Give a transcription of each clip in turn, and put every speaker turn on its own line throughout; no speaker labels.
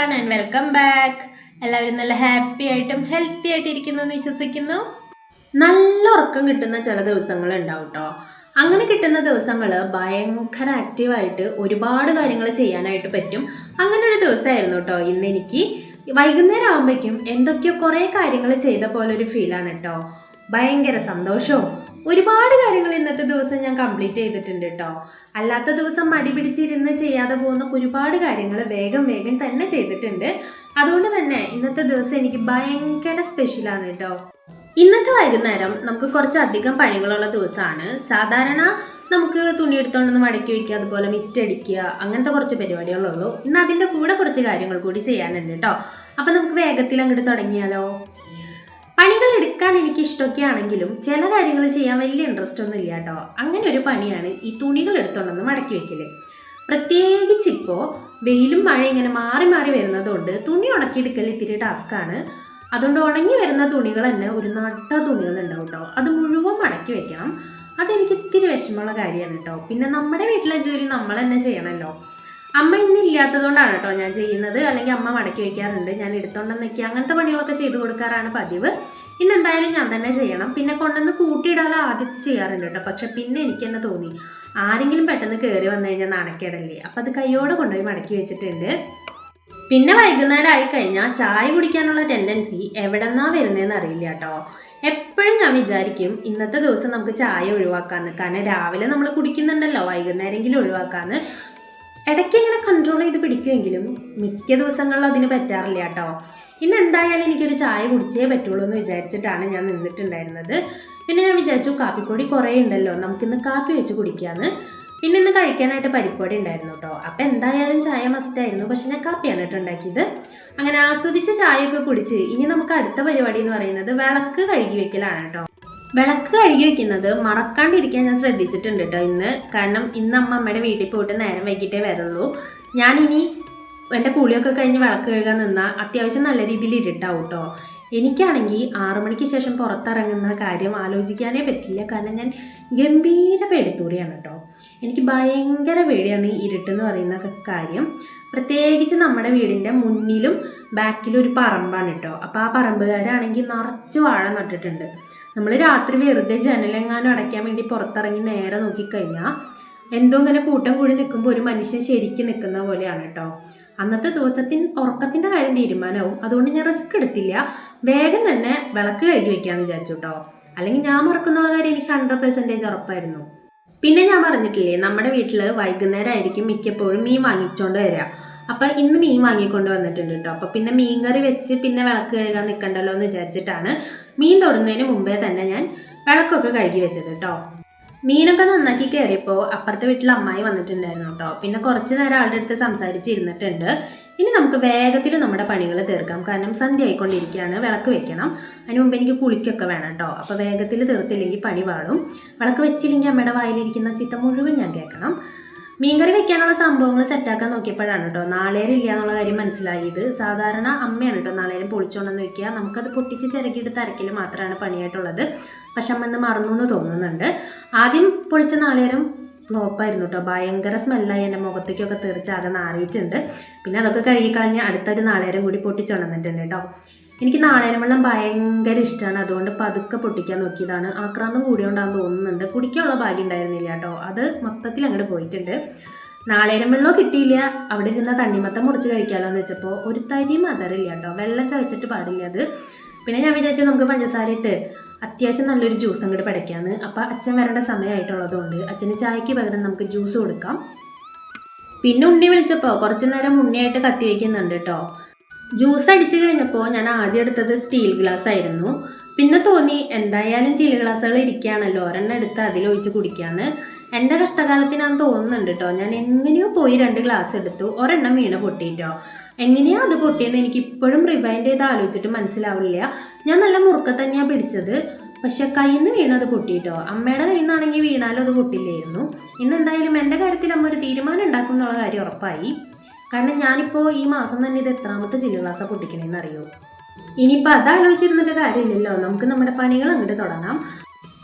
Everyone and welcome back. എല്ലാവരും നല്ല happy ആയിട്ടും ഹെൽത്തി ആയിട്ട് ഇരിക്കുന്നു എന്ന് വിശ്വസിക്കുന്നു. നല്ല ഉറക്കം കിട്ടുന്ന ചില ദിവസങ്ങൾ ഉണ്ടാവും കേട്ടോ. അങ്ങനെ കിട്ടുന്ന ദിവസങ്ങൾ ഭയങ്കര ആക്റ്റീവായിട്ട് ഒരുപാട് കാര്യങ്ങൾ ചെയ്യാനായിട്ട് പറ്റും. അങ്ങനെ ഒരു ദിവസമായിരുന്നു കേട്ടോ ഇന്ന് എനിക്ക്. വൈകുന്നേരം ആകുമ്പോഴേക്കും എന്തൊക്കെയോ കുറേ കാര്യങ്ങൾ ചെയ്ത പോലെ ഒരു ഫീലാണ് കേട്ടോ. ഭയങ്കര സന്തോഷവും ഒരുപാട് കാര്യങ്ങൾ ഇന്നത്തെ ദിവസം ഞാൻ കംപ്ലീറ്റ് ചെയ്തിട്ടുണ്ട് കേട്ടോ. അല്ലാത്ത ദിവസം മടി പിടിച്ചിരുന്ന് ചെയ്യാതെ പോകുന്ന ഒരുപാട് കാര്യങ്ങൾ വേഗം തന്നെ ചെയ്തിട്ടുണ്ട്. അതുകൊണ്ട് തന്നെ ഇന്നത്തെ ദിവസം എനിക്ക് ഭയങ്കര സ്പെഷ്യലാണ് കേട്ടോ. ഇന്നത്തെ വൈകുന്നേരം നമുക്ക് കുറച്ചധികം പണികളുള്ള ദിവസമാണ്. സാധാരണ നമുക്ക് തുണി എടുത്തോണ്ടൊന്ന് മടക്കി വയ്ക്കുക, അതുപോലെ മിറ്റടിക്കുക, അങ്ങനത്തെ കുറച്ച് പരിപാടികളുള്ളൂ. ഇന്ന് അതിൻ്റെ കൂടെ കുറച്ച് കാര്യങ്ങൾ കൂടി ചെയ്യാനുണ്ട് കേട്ടോ. അപ്പം നമുക്ക് വേഗത്തിൽ അങ്ങോട്ട് തുടങ്ങിയാലോ. പണികൾ എടുക്കാൻ എനിക്ക് ഇഷ്ടമൊക്കെ ആണെങ്കിലും ചില കാര്യങ്ങൾ ചെയ്യാൻ വലിയ ഇൻട്രസ്റ്റ് ഒന്നും ഇല്ല കേട്ടോ. അങ്ങനെ ഒരു പണിയാണ് ഈ തുണികൾ എടുത്തോണ്ടെന്ന് മടക്കി വെക്കല്. പ്രത്യേകിച്ച് ഇപ്പോൾ വെയിലും മഴ ഇങ്ങനെ മാറി മാറി വരുന്നതുകൊണ്ട് തുണി ഉണക്കിയെടുക്കൽ ഇത്തിരി ടാസ്ക്കാണ്. അതുകൊണ്ട് ഉണങ്ങി വരുന്ന തുണികൾ തന്നെ ഒരു നട്ട തുണികൾ ഉണ്ടാവും കേട്ടോ. അത് മുഴുവൻ മടക്കി വെക്കണം. അതെനിക്ക് ഇത്തിരി വിഷമമുള്ള കാര്യമാണ് കേട്ടോ. പിന്നെ നമ്മുടെ വീട്ടിലെ ജോലി നമ്മൾ തന്നെ ചെയ്യണമല്ലോ. അമ്മ ഇന്നില്ലാത്തതുകൊണ്ടാണ് കേട്ടോ ഞാൻ ചെയ്യുന്നത്. അല്ലെങ്കിൽ അമ്മ മടക്കി വയ്ക്കാറുണ്ട്, ഞാൻ എടുത്തോണ്ടെന്ന് വയ്ക്കുക, അങ്ങനത്തെ പണികളൊക്കെ ചെയ്ത് കൊടുക്കാറാണ് പതിവ്. ഇന്നെന്തായാലും ഞാൻ തന്നെ ചെയ്യണം. പിന്നെ കൊണ്ടുവന്ന് കൂട്ടിയിടാതെ ആദ്യം ചെയ്യാറുണ്ട് കേട്ടോ. പക്ഷെ പിന്നെ എനിക്ക് തന്നെ തോന്നി ആരെങ്കിലും പെട്ടെന്ന് കയറി വന്നു കഴിഞ്ഞാൽ നാണക്കേടല്ലേ, അപ്പം അത് കൈയോടെ കൊണ്ടുപോയി മടക്കി വെച്ചിട്ടുണ്ട്. പിന്നെ വൈകുന്നേരം ആയി കഴിഞ്ഞാൽ ചായ കുടിക്കാനുള്ള ടെൻഡൻസി എവിടെന്നാ വരുന്നതെന്ന് അറിയില്ല കേട്ടോ. എപ്പോഴും ഞാൻ വിചാരിക്കും ഇന്നത്തെ ദിവസം നമുക്ക് ചായ ഒഴിവാക്കാന്ന്. കാരണം രാവിലെ നമ്മൾ കുടിക്കുന്നുണ്ടല്ലോ, വൈകുന്നേരമെങ്കിലും ഒഴിവാക്കാന്ന്. ഇടയ്ക്ക് ഇങ്ങനെ കൺട്രോൾ ചെയ്ത് പിടിക്കുമെങ്കിലും മിക്ക ദിവസങ്ങളിൽ അതിന് പറ്റാറില്ല കേട്ടോ. ഇന്ന് എന്തായാലും എനിക്കൊരു ചായ കുടിച്ചേ പറ്റുള്ളൂ എന്ന് വിചാരിച്ചിട്ടാണ് ഞാൻ നിന്നിട്ടുണ്ടായിരുന്നത്. പിന്നെ ഞാൻ വിചാരിച്ചു കാപ്പിപ്പൊടി കുറേ ഉണ്ടല്ലോ, നമുക്കിന്ന് കാപ്പി വെച്ച് കുടിക്കാമെന്ന്. പിന്നെ ഇന്ന് കഴിക്കാനായിട്ട് പരിപ്പൊടി ഉണ്ടായിരുന്നു കേട്ടോ. അപ്പം എന്തായാലും ചായ മസ്റ്റായിരുന്നു. പക്ഷെ ഞാൻ കാപ്പിയാണ് കേട്ടോ ഉണ്ടാക്കിയത്. അങ്ങനെ ആസ്വദിച്ച് ചായയൊക്കെ കുടിച്ച് ഇനി നമുക്ക് അടുത്ത പരിപാടി എന്ന് പറയുന്നത് വിളക്ക് കഴുകി വെക്കലാണ് കേട്ടോ. വിളക്ക് കഴുകി വെക്കുന്നത് മറക്കാണ്ടിരിക്കാൻ ഞാൻ ശ്രദ്ധിച്ചിട്ടുണ്ട് കേട്ടോ ഇന്ന്. കാരണം ഇന്ന് അമ്മയുടെ വീട്ടിൽ പോയിട്ട് നേരം വൈകിട്ടേ വരുള്ളൂ. ഞാനിനി എൻ്റെ കുളിയൊക്കെ കഴിഞ്ഞ് വിളക്ക് കഴുകാൻ നിന്നാൽ അത്യാവശ്യം നല്ല രീതിയിൽ ഇരുട്ടാവും കേട്ടോ. എനിക്കാണെങ്കിൽ 6 മണിക്ക് ശേഷം പുറത്തിറങ്ങുന്ന കാര്യം ആലോചിക്കാനേ പറ്റില്ല. കാരണം ഞാൻ ഗംഭീര പേടിത്തൂറിയാണ് കേട്ടോ. എനിക്ക് ഭയങ്കര പേടിയാണ് ഈ ഇരുട്ടെന്ന് പറയുന്ന കാര്യം. പ്രത്യേകിച്ച് നമ്മുടെ വീടിൻ്റെ മുന്നിലും ബാക്കിലും ഒരു പറമ്പാണ് കേട്ടോ. അപ്പോൾ ആ പറമ്പുകാരാണെങ്കിൽ നിറച്ച് വാഴ നട്ടിട്ടുണ്ട്. നമ്മൾ രാത്രി വെറുതെ ജനലെങ്ങാനും അടയ്ക്കാൻ വേണ്ടി പുറത്തിറങ്ങി നേരെ നോക്കിക്കഴിഞ്ഞാൽ എന്തോ ഇങ്ങനെ കൂട്ടം കൂടി നിൽക്കുമ്പോൾ ഒരു മനുഷ്യൻ ശരിക്കും നിൽക്കുന്ന പോലെയാണ് കേട്ടോ. അന്നത്തെ ഉറക്കത്തിൻ്റെ കാര്യം തീരുമാനവും. അതുകൊണ്ട് ഞാൻ റിസ്ക് എടുത്തില്ല, വേഗം തന്നെ വിളക്ക് കഴുകി വെക്കാമെന്ന് വിചാരിച്ചു കേട്ടോ. അല്ലെങ്കിൽ ഞാൻ മറക്കുന്ന കാര്യം എനിക്ക് 100% ഉറപ്പായിരുന്നു. പിന്നെ ഞാൻ പറഞ്ഞിട്ടില്ലേ, നമ്മുടെ വീട്ടിൽ വൈകുന്നേരം ആയിരിക്കും മിക്കപ്പോഴും മീൻ വാങ്ങിച്ചോണ്ട് വരിക. അപ്പം ഇന്ന് മീൻ വാങ്ങിക്കൊണ്ട് വന്നിട്ടുണ്ട് കേട്ടോ. അപ്പം പിന്നെ മീൻ കറി വെച്ച് പിന്നെ വിളക്ക് കഴുകാൻ നിൽക്കണ്ടല്ലോ എന്ന് വിചാരിച്ചിട്ടാണ് മീൻ തൊടുന്നതിന് മുമ്പേ തന്നെ ഞാൻ വിളക്കൊക്കെ കഴുകി വെച്ചത് കേട്ടോ. മീനൊക്കെ നന്നാക്കി കയറിയപ്പോൾ അപ്പുറത്തെ വീട്ടിൽ അമ്മായി വന്നിട്ടുണ്ടായിരുന്നു കേട്ടോ. പിന്നെ കുറച്ച് നേരം ആളുടെ അടുത്ത് സംസാരിച്ചിരുന്നിട്ടുണ്ട്. ഇനി നമുക്ക് വേഗത്തിൽ നമ്മുടെ പണികൾ തീർക്കാം. കാരണം സന്ധ്യ ആയിക്കൊണ്ടിരിക്കുകയാണ്, വിളക്ക് വെക്കണം. അതിന് മുമ്പ് എനിക്ക് കുളിക്കൊക്കെ വേണം കേട്ടോ. അപ്പോൾ വേഗത്തിൽ തീർത്തില്ലെങ്കിൽ പണി പാടും. വിളക്ക് വെച്ചില്ലെങ്കിൽ അമ്മയുടെ വായിലിരിക്കുന്ന ചീത്ത മുഴുവൻ ഞാൻ കേൾക്കണം. മീൻകറി വെക്കാനുള്ള സംഭവങ്ങൾ സെറ്റാക്കാൻ നോക്കിയപ്പോഴാണ് കേട്ടോ നാളേരം ഇല്ല എന്നുള്ള കാര്യം മനസ്സിലായത്. സാധാരണ അമ്മയാണ് കേട്ടോ നാളേരം പൊളിച്ചോണ്ടെന്ന് വെക്കുക. നമുക്കത് പൊട്ടിച്ച് ചിരകിയെടുത്ത് അരക്കൽ മാത്രമാണ് പണിയായിട്ടുള്ളത്. പക്ഷെ അമ്മ ഇന്ന് മറന്നു എന്ന് തോന്നുന്നുണ്ട്. ആദ്യം പൊളിച്ച നാളേരം ഫ്ലോപ്പായിരുന്നു കേട്ടോ. ഭയങ്കര സ്മെല്ലായി, എൻ്റെ മുഖത്തേക്കൊക്കെ തെറിച്ചാകെ നാറിയിട്ടുണ്ട്. പിന്നെ അതൊക്കെ കഴുകിക്കളഞ്ഞ് അടുത്തൊരു നാളേരം കൂടി പൊട്ടിച്ചുണന്നിട്ടുണ്ട് കേട്ടോ. എനിക്ക് നാളേരം വെള്ളം ഭയങ്കര ഇഷ്ടമാണ്. അതുകൊണ്ട് പതുക്കെ പൊട്ടിക്കാൻ നോക്കിയതാണ്. ആക്രാന്തം കൂടിയോണ്ടാന്ന് തോന്നുന്നുണ്ട്. കുടിക്കാനുള്ള ഭാഗ്യം ഉണ്ടായിരുന്നില്ല കേട്ടോ. അത് മൊത്തത്തിൽ അങ്ങോട്ട് പോയിട്ടുണ്ട്. നാളേരം വെള്ളമോ കിട്ടിയില്ല. അവിടെ ഇരുന്ന തണ്ണിമത്തം മുറിച്ച് കഴിക്കാമല്ലോ എന്ന് വെച്ചപ്പോൾ ഒരു തരി മധുരമില്ല കേട്ടോ. വെള്ളം ചവച്ചിട്ട് പാടില്ല അത്. പിന്നെ ഞാൻ വിചാരിച്ചു നമുക്ക് പഞ്ചസാര ഇട്ട് അത്യാവശ്യം നല്ലൊരു ജ്യൂസ് അങ്ങോട്ട് പടയ്ക്കാമെന്ന്. അപ്പോൾ അച്ഛൻ വരേണ്ട സമയമായിട്ടുള്ളതുകൊണ്ട് അച്ഛന് ചായക്ക് പകരം നമുക്ക് ജ്യൂസ് കൊടുക്കാം. പിന്നെ ഉണ്ണി വിളിച്ചപ്പോൾ കുറച്ച് നേരം ഉണ്ണിയായിട്ട് കത്തി വയ്ക്കുന്നുണ്ട് കേട്ടോ. ജ്യൂസ് അടിച്ചു കഴിഞ്ഞപ്പോൾ ഞാൻ ആദ്യം എടുത്തത് സ്റ്റീൽ ഗ്ലാസ് ആയിരുന്നു. പിന്നെ തോന്നി എന്തായാലും സ്റ്റീൽ ഗ്ലാസ്സുകൾ ഇരിക്കുകയാണല്ലോ, ഒരെണ്ണം എടുത്ത് അതിലൊഴിച്ച് കുടിക്കാമെന്ന്. എൻ്റെ കഷ്ടകാലത്തിനാന്ന് തോന്നുന്നുണ്ട് കേട്ടോ. ഞാൻ എങ്ങനെയോ പോയി 2 ഗ്ലാസ് എടുത്തു, ഒരെണ്ണം വീണ് പൊട്ടിയിട്ടോ. എങ്ങനെയാ അത് പൊട്ടിയെന്ന് എനിക്ക് ഇപ്പോഴും റിവൈൻഡ് ചെയ്ത് ആലോചിച്ചിട്ട് മനസ്സിലാവില്ല. ഞാൻ നല്ല മുറുക്ക തന്നെയാണ് പിടിച്ചത്, പക്ഷെ കയ്യിൽ നിന്ന് വീണത് പൊട്ടിയിട്ടോ. അമ്മയുടെ കയ്യിൽ നിന്നാണെങ്കിൽ വീണാലും അത് പൊട്ടില്ലായിരുന്നു. ഇന്ന് എന്തായാലും എൻ്റെ കാര്യത്തിൽ അമ്മ ഒരു തീരുമാനം ഉണ്ടാക്കും എന്നുള്ള കാര്യം ഉറപ്പായി. കാരണം ഞാനിപ്പോൾ ഈ മാസം തന്നെ ഇത് എത്രാമത്തെ സ്റ്റീൽ ഗ്ലാസ്സാണ് പൊട്ടിക്കണേന്ന് അറിയോ. ഇനിയിപ്പോൾ അതാലോചിച്ചിരുന്നിട്ട് കാര്യമില്ലല്ലോ, നമുക്ക് നമ്മുടെ പണികൾ അങ്ങോട്ട് തുടങ്ങാം.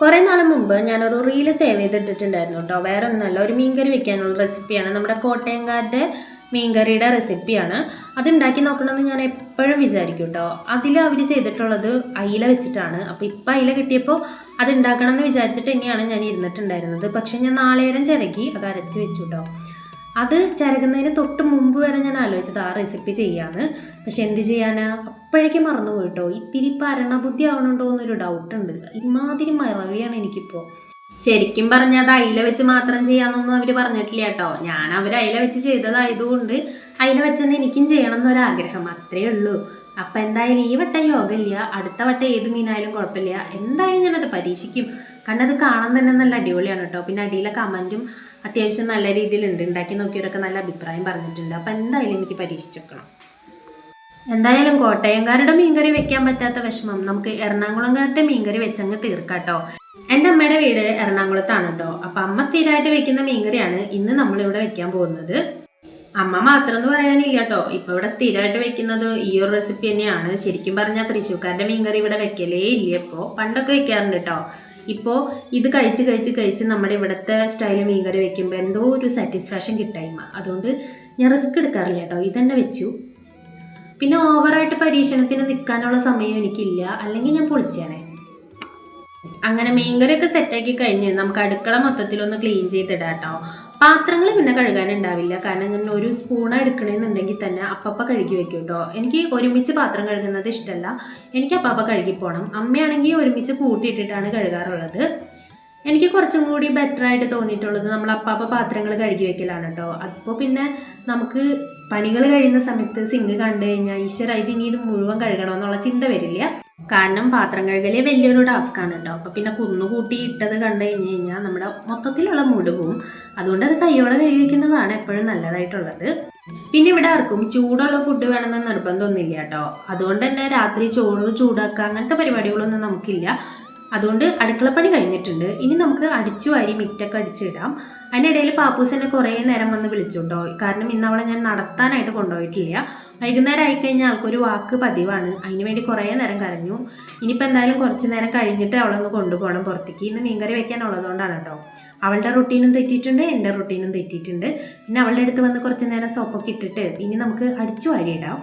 കുറേ നാൾ മുമ്പ് ഞാനൊരു റീല് സേവ് ചെയ്തിട്ടിട്ടുണ്ടായിരുന്നു കേട്ടോ. വേറെ ഒന്നല്ല, ഒരു മീൻകറി വെക്കാനുള്ള റെസിപ്പിയാണ്. നമ്മുടെ കോട്ടയംകാരുടെ മീൻകറിയുടെ റെസിപ്പിയാണ്. അതുണ്ടാക്കി നോക്കണമെന്ന് ഞാൻ എപ്പോഴും വിചാരിക്കും കേട്ടോ. അതിൽ അവർ ചെയ്തിട്ടുള്ളത് അയില വെച്ചിട്ടാണ്. അപ്പോൾ ഇപ്പം അയില കിട്ടിയപ്പോൾ അത് ഉണ്ടാക്കണം എന്ന് വിചാരിച്ചിട്ട് തന്നെയാണ് ഞാൻ ഇരുന്നിട്ടുണ്ടായിരുന്നത്. പക്ഷേ ഞാൻ നാളേരം ചിരകി അത് അരച്ച് വെച്ചു കേട്ടോ. അത് ചിരകുന്നതിന് തൊട്ട് മുമ്പ് വരെ ഞാൻ ആലോചിച്ചത് ആ റെസിപ്പി ചെയ്യാമെന്ന്. പക്ഷെ എന്ത് ചെയ്യാനാ, അപ്പോഴേക്കും മറന്നു പോയിട്ടോ. ഇത്തിരി ഭരണബുദ്ധി ആവണുണ്ടോ എന്നൊരു ഡൗട്ടുണ്ട്. ഇമാതിരി മറവിയാണ് എനിക്കിപ്പോൾ. ശരിക്കും പറഞ്ഞാൽ അത് അയില വെച്ച് മാത്രം ചെയ്യാമെന്നൊന്നും അവർ പറഞ്ഞിട്ടില്ല കേട്ടോ. ഞാൻ അവർ അയില വെച്ച് ചെയ്തതായതുകൊണ്ട് അയില വെച്ചെന്ന് എനിക്കും ചെയ്യണം എന്നൊരാഗ്രഹം, അത്രയേ ഉള്ളൂ. അപ്പം എന്തായാലും ഈ വട്ടം യോഗ ഇല്ല, അടുത്ത വട്ടം ഏത് മീനായാലും കുഴപ്പമില്ല. എന്തായാലും ഞാനത് പരീക്ഷിക്കും. കാരണം അത് കാണാൻ തന്നെ നല്ല അടിപൊളിയാണ് കേട്ടോ. പിന്നെ അടിയിലെ കമൻറ്റും അത്യാവശ്യം നല്ല രീതിയിലുണ്ട്. ഉണ്ടാക്കി നോക്കിയവരൊക്കെ നല്ല അഭിപ്രായം പറഞ്ഞിട്ടുണ്ട്. അപ്പം എന്തായാലും എനിക്ക് പരീക്ഷിച്ച് വെക്കണം. എന്തായാലും കോട്ടയംകാരുടെ മീൻകറി വെക്കാൻ പറ്റാത്ത വിഷമം നമുക്ക് എറണാകുളംകാരുടെ മീൻകറി വെച്ചങ്ങ് തീർക്കാട്ടോ. എൻ്റെ അമ്മയുടെ വീട് എറണാകുളത്താണ് കേട്ടോ. അപ്പം അമ്മ സ്ഥിരമായിട്ട് വെക്കുന്ന മീൻകറിയാണ് ഇന്ന് നമ്മളിവിടെ വെക്കാൻ പോകുന്നത്. അമ്മ മാത്രം എന്ന് പറയാനില്ല കേട്ടോ. ഇപ്പോൾ ഇവിടെ സ്ഥിരമായിട്ട് വെക്കുന്നത് ഈ ഒരു റെസിപ്പി തന്നെയാണ്. ശരിക്കും പറഞ്ഞാൽ തൃശ്ശൂർക്കാരുടെ മീൻകറി ഇവിടെ വെക്കലേ ഇല്ല. ഇപ്പോൾ പണ്ടൊക്കെ വെക്കാറുണ്ട് കേട്ടോ. ഇപ്പോൾ ഇത് കഴിച്ച് നമ്മുടെ ഇവിടുത്തെ സ്റ്റൈൽ മീൻകറി വെക്കുമ്പോൾ എന്തോ ഒരു സാറ്റിസ്ഫാക്ഷൻ കിട്ടായ്മ. അതുകൊണ്ട് ഞാൻ റിസ്ക് എടുക്കാറില്ല കേട്ടോ. ഇതന്നെ വെച്ചു. പിന്നെ ഓവറായിട്ട് പരീക്ഷണത്തിന് നിൽക്കാനുള്ള സമയം എനിക്കില്ല, അല്ലെങ്കിൽ ഞാൻ പൊളിച്ചേനെ. അങ്ങനെ മീൻകറിയൊക്കെ സെറ്റാക്കി കഴിഞ്ഞ് നമുക്ക് അടുക്കള മൊത്തത്തിലൊന്ന് ക്ലീൻ ചെയ്തിടാം കേട്ടോ. പാത്രങ്ങൾ പിന്നെ കഴുകാനുണ്ടാവില്ല. കാരണം ഞാൻ ഒരു സ്പൂൺ എടുക്കണമെന്നുണ്ടെങ്കിൽ തന്നെ അപ്പപ്പ കഴുകി വെക്കും കേട്ടോ. എനിക്ക് ഒരുമിച്ച് പാത്രം കഴുകുന്നത് ഇഷ്ടമല്ല. എനിക്ക് അപ്പപ്പ കഴുകി പോകണം. അമ്മയാണെങ്കിൽ ഒരുമിച്ച് കൂട്ടിയിട്ടിട്ടാണ് കഴുകാറുള്ളത്. എനിക്ക് കുറച്ചും കൂടി ബെറ്റർ ആയിട്ട് തോന്നിയിട്ടുള്ളത് നമ്മൾ അപ്പാപ്പ പാത്രങ്ങൾ കഴുകി വെക്കലാണ് കേട്ടോ. അപ്പോൾ പിന്നെ നമുക്ക് പണികൾ കഴിയുന്ന സമയത്ത് സിങ്ക് കണ്ടു കഴിഞ്ഞാൽ ഈശ്വര ഇനി ഇത് മുഴുവൻ കഴുകണമെന്നുള്ള ചിന്ത വരില്ല. കാരണം പാത്രം കഴുകലേ വലിയൊരു ടാസ്ക്കാണ് കേട്ടോ. അപ്പോൾ പിന്നെ കുന്നുകൂട്ടി ഇട്ടത് കണ്ടു കഴിഞ്ഞാൽ നമ്മുടെ മൊത്തത്തിലുള്ള മൂഡ് പോവും. അതുകൊണ്ട് അത് കൈയോടെ കഴുകി വയ്ക്കുന്നതാണ് എപ്പോഴും നല്ലതായിട്ടുള്ളത്. പിന്നെ ഇവിടെ ആർക്കും ചൂടുള്ള ഫുഡ് വേണമെന്ന് നിർബന്ധമൊന്നുമില്ല കേട്ടോ. അതുകൊണ്ട് തന്നെ രാത്രി ചോറ് ചൂടാക്കുക അങ്ങനത്തെ പരിപാടികളൊന്നും നമുക്കില്ല. അതുകൊണ്ട് അടുക്കളപ്പണി കഴിഞ്ഞിട്ടുണ്ട്. ഇനി നമുക്ക് അടിച്ചു വാരി മിറ്റൊക്കെ അടിച്ചിടാം. അതിനിടയിൽ പാപ്പൂസ് എന്നെ കുറേ നേരം വന്ന് വിളിച്ചു കേട്ടോ. കാരണം ഇന്ന് അവളെ ഞാൻ നടത്താനായിട്ട് കൊണ്ടുപോയിട്ടില്ല. വൈകുന്നേരം ആയിക്കഴിഞ്ഞാൽ ആൾക്കൊരു വാക്ക് പതിവാണ്. അതിന് വേണ്ടി കുറേ നേരം കരഞ്ഞു. ഇനിയിപ്പോൾ എന്തായാലും കുറച്ച് നേരം കഴിഞ്ഞിട്ട് അവളൊന്ന് കൊണ്ടുപോകണം പുറത്തേക്ക്. ഇന്ന് മീൻകറി വെക്കാനുള്ളതുകൊണ്ടാണ് കേട്ടോ. അവളുടെ റൊട്ടീനും തെറ്റിയിട്ടുണ്ട്, എൻ്റെ റൊട്ടീനും തെറ്റിയിട്ടുണ്ട്. പിന്നെ അവളുടെ അടുത്ത് വന്ന് കുറച്ച് നേരം സോപ്പൊക്കെ ഇട്ടിട്ട് ഇനി നമുക്ക് അടിച്ചു വാരിയിടാം.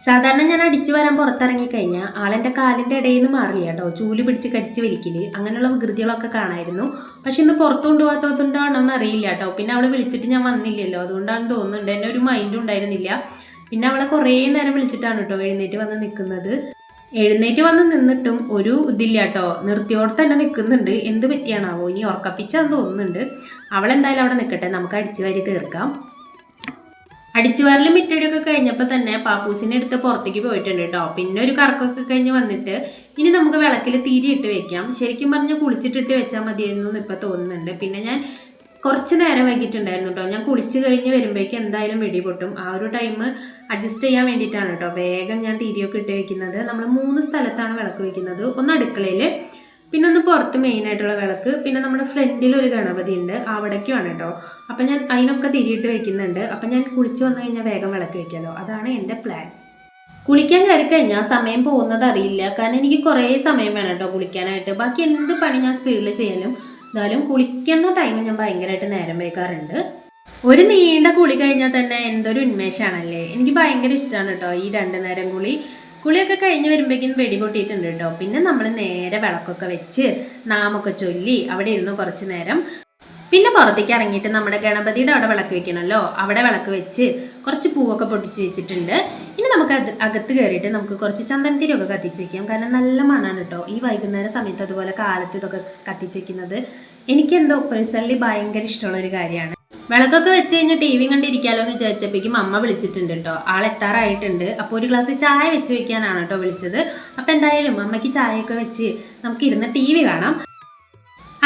സാധാരണ ഞാൻ അടിച്ചു വരാൻ പുറത്തിറങ്ങിക്കഴിഞ്ഞാൽ ആളെൻ്റെ കാലിൻ്റെ ഇടയിൽ നിന്ന് മാറില്ല കേട്ടോ. ചൂല് പിടിച്ച് കടിച്ച് വലിക്കല് അങ്ങനെയുള്ള വികൃതികളൊക്കെ കാണായിരുന്നു. പക്ഷെ ഇന്ന് പുറത്തു കൊണ്ടുപോകാത്തതുകൊണ്ടാണോ എന്ന് അറിയില്ല കേട്ടോ. പിന്നെ അവളെ വിളിച്ചിട്ട് ഞാൻ വന്നില്ലല്ലോ, അതുകൊണ്ടാണ് തോന്നുന്നുണ്ട്. എൻ്റെ ഒരു മൈൻഡും ഉണ്ടായിരുന്നില്ല. പിന്നെ അവളെ കുറേ നേരം വിളിച്ചിട്ടാണ് കേട്ടോ എഴുന്നേറ്റ് വന്ന് നിൽക്കുന്നത്. എഴുന്നേറ്റ് വന്ന് നിന്നിട്ടും ഒരു ഇതില്ല കേട്ടോ. നിർത്തിയോടെ തന്നെ നിൽക്കുന്നുണ്ട്. എന്ത് പറ്റിയാണാവോ, ഇനി ഉറക്കപ്പിച്ചാന്ന് തോന്നുന്നുണ്ട്. അവളെന്തായാലും അവിടെ നിൽക്കട്ടെ, നമുക്ക് അടിച്ചു വാരി തീർക്കാം. അടിച്ചുവാരലും മിറ്റടിയൊക്കെ കഴിഞ്ഞപ്പോൾ തന്നെ പാപ്പൂസിനെ എടുത്ത് പുറത്തേക്ക് പോയിട്ടുണ്ട് കേട്ടോ. പിന്നെ ഒരു കറക്കൊക്കെ കഴിഞ്ഞ് വന്നിട്ട് ഇനി നമുക്ക് വിളക്കിൽ തിരി ഇട്ട് വെക്കാം. ശരിക്കും പറഞ്ഞാൽ കുളിച്ചിട്ടിട്ട് വെച്ചാൽ മതിയായിരുന്നു എന്ന് ഇപ്പം തോന്നുന്നുണ്ട്. പിന്നെ ഞാൻ കുറച്ച് നേരം വൈകിട്ടുണ്ടായിരുന്നു കേട്ടോ. ഞാൻ കുളിച്ച് കഴിഞ്ഞ് വരുമ്പോഴേക്കും എന്തായാലും വെടി പൊട്ടും. ആ ഒരു ടൈം അഡ്ജസ്റ്റ് ചെയ്യാൻ വേണ്ടിയിട്ടാണ് കേട്ടോ വേഗം ഞാൻ തിരിയൊക്കെ ഇട്ട് വെക്കുന്നത്. നമ്മൾ 3 സ്ഥലത്താണ് വിളക്ക് വെക്കുന്നത്. ഒന്ന് അടുക്കളയിൽ, പിന്നെ ഒന്ന് പുറത്ത് മെയിനായിട്ടുള്ള വിളക്ക്, പിന്നെ നമ്മുടെ ഫ്രണ്ടിൽ ഒരു ഗണപതി ഉണ്ട്, അവിടേക്കുമാണ് കേട്ടോ. അപ്പം ഞാൻ അതിനൊക്കെ തിരിയിട്ട് വെക്കുന്നുണ്ട്. അപ്പം ഞാൻ കുളിച്ച് വന്നു കഴിഞ്ഞാൽ വേഗം വിളക്ക് വെക്കാമല്ലോ, അതാണ് എൻ്റെ പ്ലാൻ. കുളിക്കാൻ കയറി കഴിഞ്ഞാൽ സമയം പോകുന്നത് അറിയില്ല. കാരണം എനിക്ക് കുറേ സമയം വേണം കേട്ടോ കുളിക്കാനായിട്ട്. ബാക്കി എന്ത് പണി ഞാൻ സ്പീഡിൽ ചെയ്യാനും, എന്തായാലും കുളിക്കുന്ന ടൈം ഞാൻ ഭയങ്കരമായിട്ട് നേരം വയ്ക്കാറുണ്ട്. ഒരു നീണ്ട കുളി കഴിഞ്ഞാൽ തന്നെ എന്തൊരു ഉന്മേഷമാണല്ലേ. എനിക്ക് ഭയങ്കര ഇഷ്ടമാണ് കേട്ടോ ഈ 2 നേരം കുളിയൊക്കെ കഴിഞ്ഞ് വരുമ്പോഴേക്കും വെടി പൊട്ടിയിട്ടുണ്ട് കേട്ടോ. പിന്നെ നമ്മൾ നേരെ വിളക്കൊക്കെ വെച്ച് നാമൊക്കെ ചൊല്ലി അവിടെ ഇരുന്ന് കുറച്ച് നേരം. പിന്നെ പുറത്തേക്ക് ഇറങ്ങിയിട്ട് നമ്മുടെ ഗണപതിയുടെ അവിടെ വിളക്ക് വെക്കണമല്ലോ, അവിടെ വിളക്ക് വെച്ച് കുറച്ച് പൂവൊക്കെ പൊട്ടിച്ച് വെച്ചിട്ടുണ്ട്. ഇനി നമുക്ക് അകത്ത് കയറിയിട്ട് നമുക്ക് കുറച്ച് ചന്ദനത്തിരിയൊക്കെ കത്തിച്ച് വെക്കാം. കാരണം നല്ല മണമാണ് കേട്ടോ ഈ വൈകുന്നേര സമയത്ത്, അതുപോലെ കാലത്ത് ഇതൊക്കെ കത്തിച്ച് വെക്കുന്നത് എനിക്കെന്തോ പേഴ്സണലി ഭയങ്കര ഇഷ്ടമുള്ളൊരു കാര്യമാണ്. വിളക്കൊക്കെ വെച്ച് കഴിഞ്ഞാൽ ടി വി കണ്ടിരിക്കാമല്ലോ എന്ന് വിചാരിച്ചപ്പോഴേക്കും അമ്മ വിളിച്ചിട്ടുണ്ട് കേട്ടോ. ആളെത്താറായിട്ടുണ്ട്. അപ്പോൾ ഒരു ഗ്ലാസ് ചായ വെച്ച് വെക്കാനാണ് കേട്ടോ വിളിച്ചത്. അപ്പോൾ എന്തായാലും അമ്മയ്ക്ക് ചായയൊക്കെ വെച്ച് നമുക്ക് ഇരുന്ന് ടി വി കാണാം.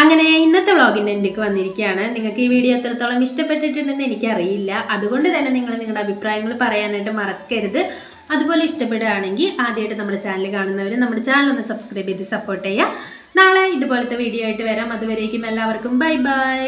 അങ്ങനെ ഇന്നത്തെ വ്ളോഗിൻ്റെ എൻ്റെക്ക് വന്നിരിക്കുകയാണ്. നിങ്ങൾക്ക് ഈ വീഡിയോ എത്രത്തോളം ഇഷ്ടപ്പെട്ടിട്ടുണ്ടെന്ന് എനിക്കറിയില്ല. അതുകൊണ്ട് തന്നെ നിങ്ങൾ നിങ്ങളുടെ അഭിപ്രായങ്ങൾ പറയാനായിട്ട് മറക്കരുത്. അതുപോലെ ഇഷ്ടപ്പെടുകയാണെങ്കിൽ ആദ്യമായിട്ട് നമ്മുടെ ചാനൽ കാണുന്നവർ നമ്മുടെ ചാനൽ ഒന്ന് സബ്സ്ക്രൈബ് ചെയ്ത് സപ്പോർട്ട് ചെയ്യുക. നാളെ ഇതുപോലത്തെ വീഡിയോ ആയിട്ട് വരാം. അതുവരേക്കും എല്ലാവർക്കും ബൈ ബൈ.